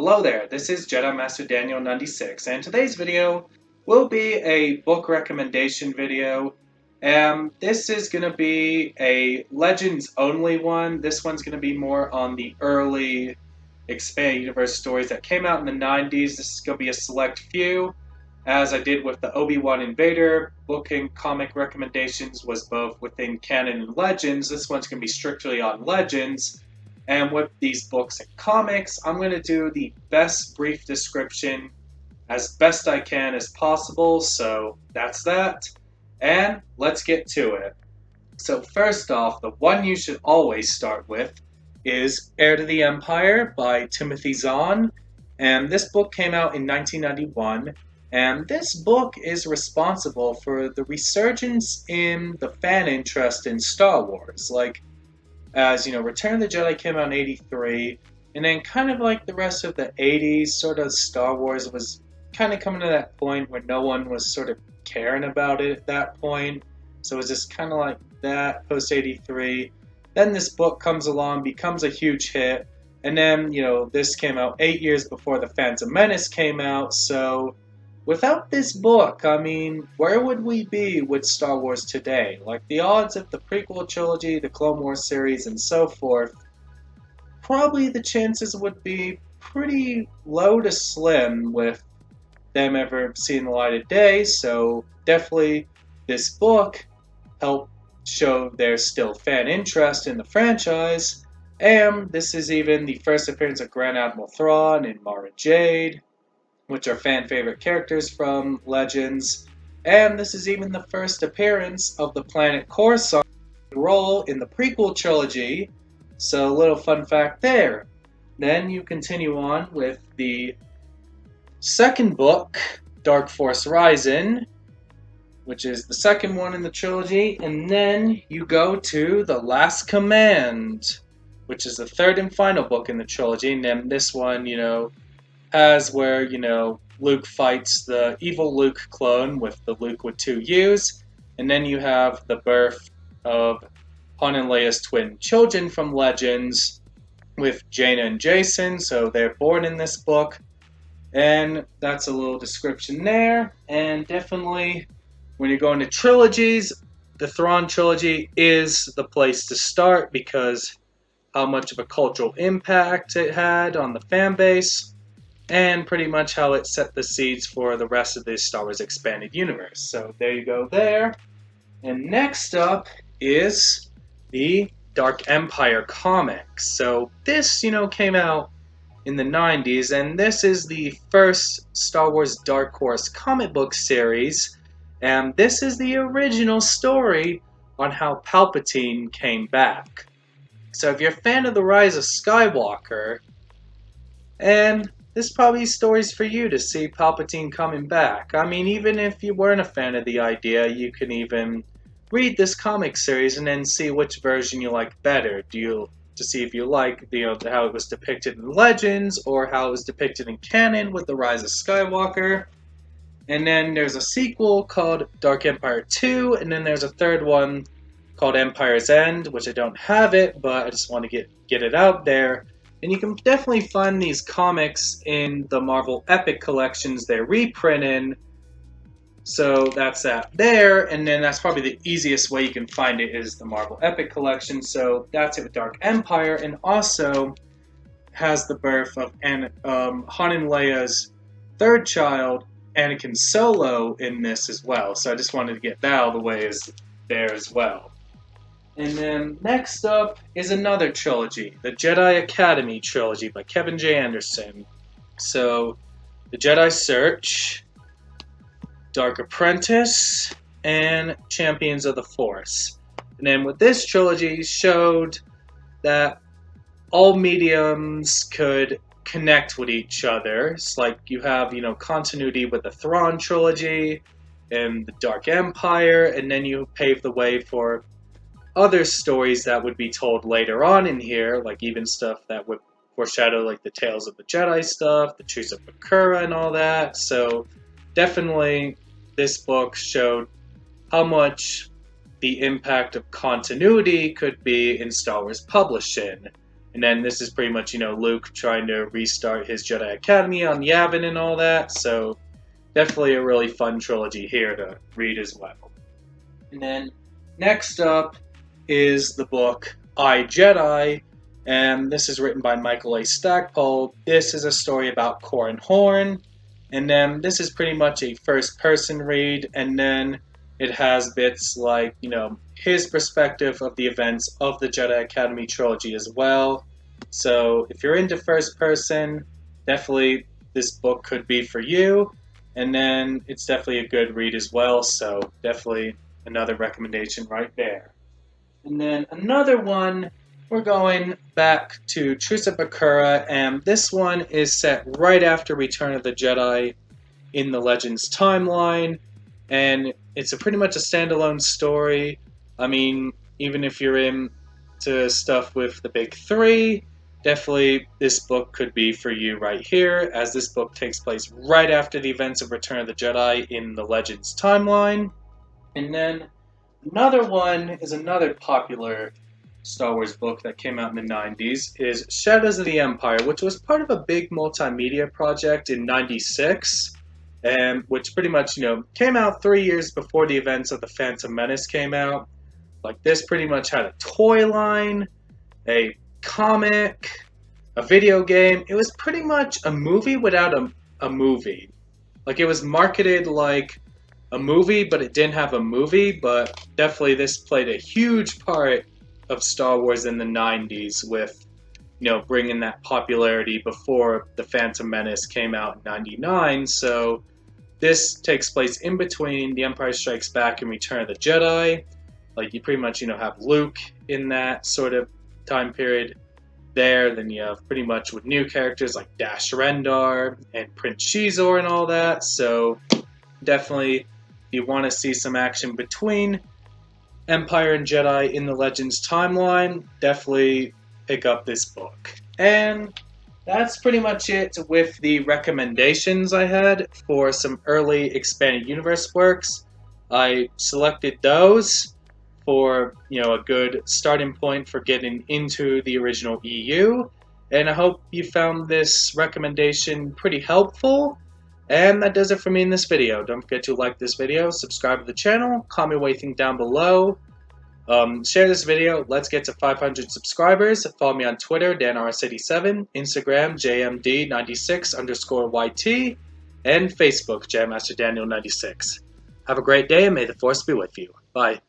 Hello there, this is Jedi Master Daniel 96, and today's video will be a book recommendation video. This is going to be a Legends only one. This one's going to be more on the early Expanded Universe stories that came out in the 90s. This is going to be a select few. As I did with the Obi-Wan Invader, book and comic recommendations was both within canon and Legends. This one's going to be strictly on Legends. And with these books and comics, I'm going to do the best brief description as best I can as possible. So that's that. And let's get to it. So first off, the one you should always start with is Heir to the Empire by Timothy Zahn. And this book came out in 1991. And this book is responsible for the resurgence in the fan interest in Star Wars. As Return of the Jedi came out in 83, and then kind of like the rest of the 80s, sort of Star Wars was kind of coming to that point where no one was sort of caring about it at that point. So it was just kind of like that post 83. Then this book comes along, becomes a huge hit, and then, this came out 8 years before The Phantom Menace came out, so without this book, I mean, where would we be with Star Wars today? Like, the odds of the prequel trilogy, the Clone Wars series, and so forth, probably the chances would be pretty low to slim with them ever seeing the light of day, so definitely this book helped show there's still fan interest in the franchise, and this is even the first appearance of Grand Admiral Thrawn and Mara Jade, which are fan-favorite characters from Legends, and this is even the first appearance of the planet Coruscant role in the prequel trilogy, so a little fun fact there. Then you continue on with the second book, Dark Force Rising, which is the second one in the trilogy, and then you go to The Last Command, which is the third and final book in the trilogy, and then this one, has where, Luke fights the evil Luke clone with the Luke with two U's, and then you have the birth of Han and Leia's twin children from Legends with Jaina and Jacen, so they're born in this book, and that's a little description there, and definitely when you're going to trilogies, the Thrawn trilogy is the place to start because how much of a cultural impact it had on the fan base, and pretty much how it set the seeds for the rest of the Star Wars Expanded Universe. So there you go there. And next up is the Dark Empire comics. So this, came out in the 90s, and this is the first Star Wars Dark Horse comic book series, and this is the original story on how Palpatine came back. So if you're a fan of The Rise of Skywalker, and this probably stories for you to see Palpatine coming back. I mean, even if you weren't a fan of the idea, you can even read this comic series and then see which version you like better. To see if you like, how it was depicted in Legends or how it was depicted in canon with The Rise of Skywalker. And then there's a sequel called Dark Empire 2, and then there's a third one called Empire's End, which I don't have it, but I just want to get it out there. And you can definitely find these comics in the Marvel Epic collections they're reprinting. So that's that there. And then that's probably the easiest way you can find it is the Marvel Epic collection. So that's it with Dark Empire. And also has the birth of Han and Leia's third child, Anakin Solo, in this as well. So I just wanted to get that out of the way there as well. And then next up is another trilogy, the Jedi Academy trilogy by Kevin J. Anderson. So, The Jedi Search, Dark Apprentice, and Champions of the Force. And then with this trilogy showed that all mediums could connect with each other. It's like you have, continuity with the Thrawn trilogy and the Dark Empire, and then you pave the way for other stories that would be told later on in here, like even stuff that would foreshadow like the Tales of the Jedi stuff, the Truce of Bakura and all that. So definitely this book showed how much the impact of continuity could be in Star Wars publishing. And then this is pretty much, Luke trying to restart his Jedi Academy on Yavin and all that. So definitely a really fun trilogy here to read as well. And then next up is the book I, Jedi, and this is written by Michael A. Stackpole. This is a story about Corran Horn, and then this is pretty much a first-person read, and then it has bits like, his perspective of the events of the Jedi Academy trilogy as well. So if you're into first-person, definitely this book could be for you, and then it's definitely a good read as well, so definitely another recommendation right there. And then another one, we're going back to Truce at Bakura, and this one is set right after Return of the Jedi in the Legends timeline, and it's pretty much a standalone story. I mean, even if you're into stuff with the big three, definitely this book could be for you right here, as this book takes place right after the events of Return of the Jedi in the Legends timeline. And then another one is another popular Star Wars book that came out in the 90s is Shadows of the Empire, which was part of a big multimedia project in 96, and which pretty much, came out 3 years before the events of The Phantom Menace came out. Like, this pretty much had a toy line, a comic, a video game. It was pretty much a movie without a movie. Like, it was marketed like a movie, but it didn't have a movie, but definitely this played a huge part of Star Wars in the 90s with, bringing that popularity before The Phantom Menace came out in 99, so this takes place in between The Empire Strikes Back and Return of the Jedi. Like, you pretty much, have Luke in that sort of time period there, then you have pretty much with new characters like Dash Rendar and Prince Shizor and all that, so definitely if you want to see some action between Empire and Jedi in the Legends timeline, definitely pick up this book. And that's pretty much it with the recommendations I had for some early Expanded Universe works. I selected those for, a good starting point for getting into the original EU. And I hope you found this recommendation pretty helpful. And that does it for me in this video. Don't forget to like this video, subscribe to the channel, comment what you think down below. Share this video. Let's get to 500 subscribers. Follow me on Twitter, DanRS87, Instagram, JMD96_YT, and Facebook, JamMasterDaniel96. Have a great day and may the Force be with you. Bye.